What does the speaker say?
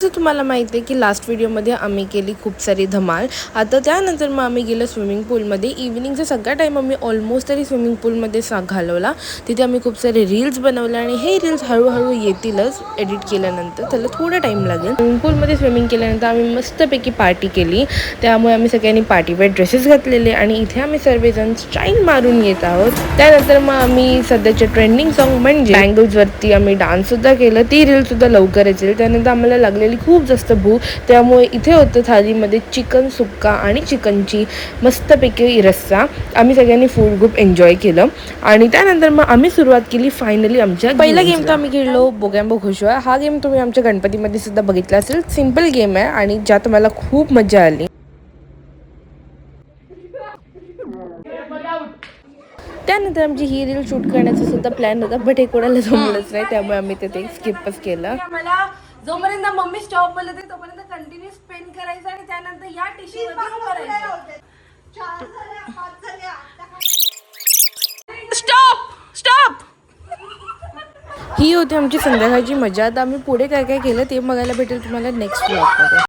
जसं तुम्हाला माहिती आहे की लास्ट व्हिडिओमध्ये आम्ही केली खूप सारी धमाल. आता त्यानंतर मग आम्ही गेलो स्विमिंग पूलमध्ये. इव्हिनिंगचा सगळा टाईम आम्ही ऑलमोस्ट तरी स्विमिंग पूलमध्ये घालवला. तिथे आम्ही खूप सारे रील्स बनवले आणि हे रील्स हळूहळू येतीलच एडिट केल्यानंतर, त्याला थोडा टाईम लागेल. स्विमिंग पूलमध्ये स्विमिंग केल्यानंतर आम्ही मस्तपैकी पार्टी केली. त्यामुळे आम्ही सगळ्यांनी पार्टीवेअर ड्रेसेस घातलेले आणि इथे आम्ही सर्वजण स्टाईल मारून येत आहोत. त्यानंतर मग आम्ही सध्याचे ट्रेंडिंग सॉन्ग म्हणजे बँगल्सवरती आम्ही डान्ससुद्धा केलं. ती रीलसुद्धा लवकरच येईल. त्यानंतर आम्हाला लागलेली खूप जास्त भूक, त्यामुळे इथे होतं थालीमध्ये चिकन सुक्का आणि चिकनची मस्तपैकी रस्सा. आम्ही सगळ्यांनी फूड ग्रुप एन्जॉय केलं आणि त्यानंतर मग आम्ही सुरुवात केली फायनली आमच्या पहिला गेम. तर आम्ही खेळलो बोगॅम्बो खुशवा. हा गेम तुम्ही आमच्या गणपतीमध्ये सुद्धा बघितला असेल. सिम्पल गेम आहे आणि ज्यात मला खूप मजा आली. त्यानंतर आमची ही रील शूट करण्याचा सुद्धा प्लॅन होता, बट हे कोणाला जमलंच नाही, त्यामुळे आम्ही ते स्किपच केलं. मला जोपर्यंत मम्मी स्टॉप बोलते तोपर्यंत कंटिन्यू स्पेंड करायचं आणि त्यानंतर या टिश्यू स्टॉप स्टॉप. ही होती आमची संध्याकाळची मजा. आता आम्ही पुढे काय काय केलं ते बघायला भेटेल तुम्हाला नेक्स्ट व्लॉगमध्ये.